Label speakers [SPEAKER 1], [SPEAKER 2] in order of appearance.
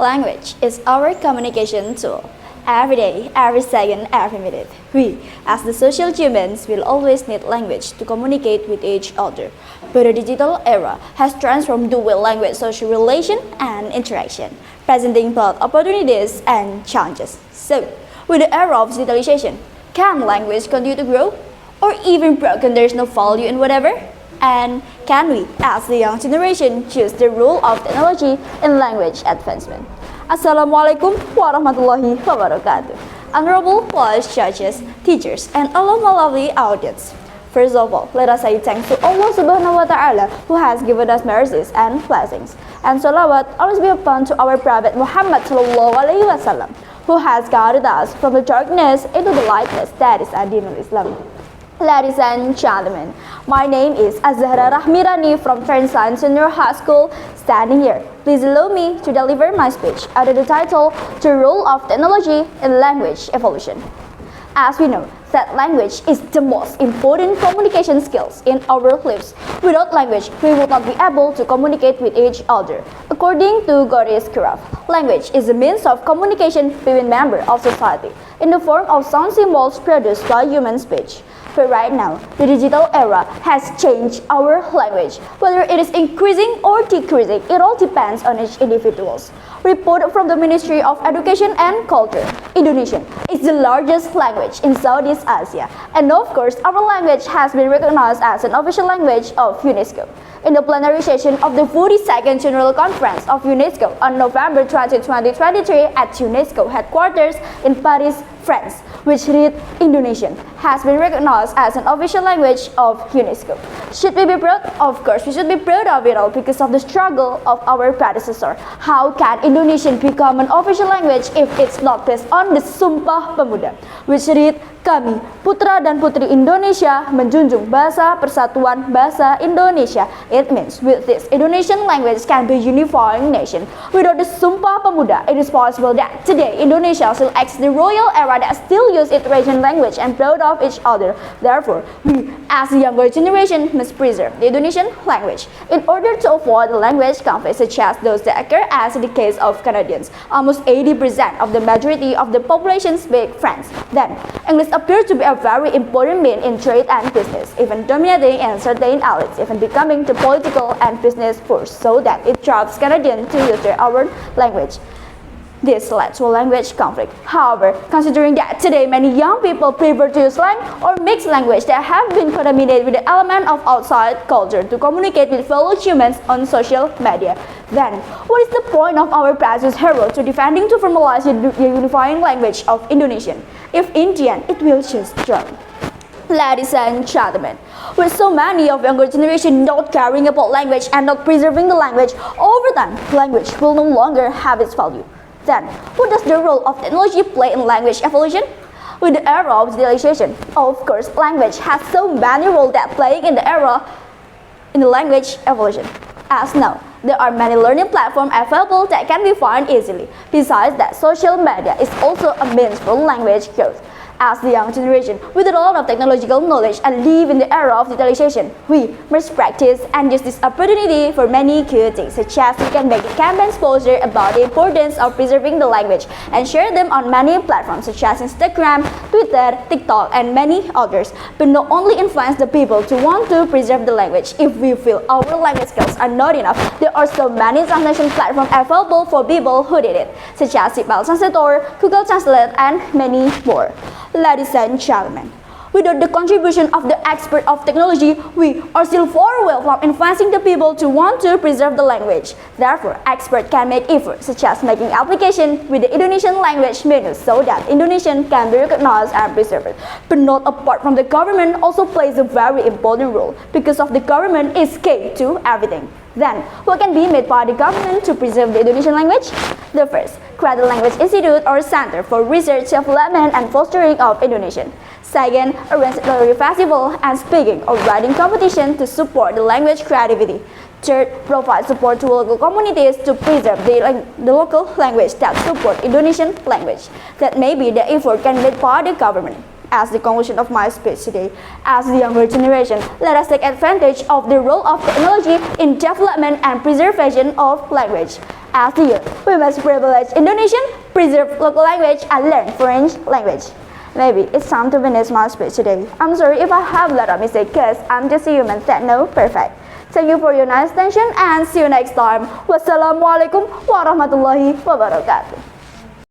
[SPEAKER 1] Language is our communication tool. Every day, every second, every minute. We, as the social humans, will always need language to communicate with each other. But the digital era has transformed the way language social relation and interaction, presenting both opportunities and challenges. So, with the era of digitalization, can language continue to grow? Or even broken, there's no value in whatever? And can we, as the young generation, choose the role of technology in language advancement? Assalamualaikum warahmatullahi wabarakatuh. Honorable vice judges, teachers, and all of my lovely audience. First of all, let us say thanks to Allah Subhanahu wa Ta'ala who has given us mercies and blessings. And salawat always be upon to our Prophet Muhammad Sallallahu Alaihi Wasallam, who has guided us from the darkness into the lightness that is Adinul Islam. Ladies and gentlemen, my name is Azzahra Rahmirani from Trensains Senior High School, standing here. Please allow me to deliver my speech under the title, The Role of Technology in Language Evolution. As we know, that language is the most important communication skills in our lives. Without language, we would not be able to communicate with each other. According to Goris Kiraf, language is a means of communication between members of society in the form of sound symbols produced by human speech. But right now, the digital era has changed our language. Whether it is increasing or decreasing, it all depends on each individual. Report from the Ministry of Education and Culture, Indonesian is the largest language in Southeast Asia. And of course, our language has been recognized as an official language of UNESCO. In the plenary session of the 42nd General Conference of UNESCO on November 20, 2023 at UNESCO headquarters in Paris, France, which read Indonesian, has been recognized as an official language of UNESCO. Should we be proud? Of course, we should be proud of it all because of the struggle of our predecessor. How can Indonesian become an official language if it's not based on the Sumpah Pemuda, which read, kami, putra dan putri Indonesia, menjunjung bahasa persatuan bahasa Indonesia. It means with this, Indonesian language can be a unifying nation. Without the Sumpah Pemuda, it is possible that today Indonesia still acts the royal era that still use its region language and proud of each other. Therefore, we, as the younger generation, must preserve the Indonesian language in order to avoid the language conflicts such as those that occur as in the case of Canadians. Almost 80% of the majority of the population speak French. Then, English appears to be a very important mean in trade and business, even dominating in certain outlets, even becoming the political and business force, so that it drives Canadians to use their own language. This led to a language conflict. However, considering that today many young people prefer to use slang or mixed language that have been contaminated with the element of outside culture to communicate with fellow humans on social media, then what is the point of our precious hero to defending to formalize the unifying language of Indonesian? If in the end, it will just drown. Ladies and gentlemen, with so many of younger generation not caring about language and not preserving the language, over time, language will no longer have its value. Then, what does the role of technology play in language evolution? With the era of digitalization, of course, language has so many roles that playing in the era in the language evolution. As now, there are many learning platforms available that can be found easily. Besides that, social media is also a means for language growth. As the young generation with a lot of technological knowledge and live in the era of digitalization, we must practice and use this opportunity for many good things, such as we can make campaigns poster about the importance of preserving the language and share them on many platforms such as Instagram, Twitter, TikTok, and many others. But not only influence the people to want to preserve the language. If we feel our language skills are not enough, there are so many translation platforms available for people who did it, such as Sma Translator, Google Translate, and many more. Ladies and gentlemen, without the contribution of the expert of technology, we are still far away from influencing the people to want to preserve the language. Therefore, experts can make efforts such as making application with the Indonesian language menu so that Indonesian can be recognized and preserved. But not apart from the government also plays a very important role because of the government is key to everything. Then, what can be made by the government to preserve the Indonesian language? The first, create a language institute or center for research, development, and fostering of Indonesian. Second, arrange a literary festival and speaking or writing competition to support the language creativity. Third, provide support to local communities to preserve the local language that support Indonesian language. That may be the effort can made by the government. as the conclusion of my speech today. As the younger generation, let us take advantage of the role of technology in development and preservation of language. As the youth, we must privilege Indonesian, preserve local language, and learn French language. Maybe it's time to finish my speech today. I'm sorry if I have a lot of mistakes because I'm just a human that no perfect. Thank you for your nice attention and see you next time. Wassalamualaikum warahmatullahi wabarakatuh.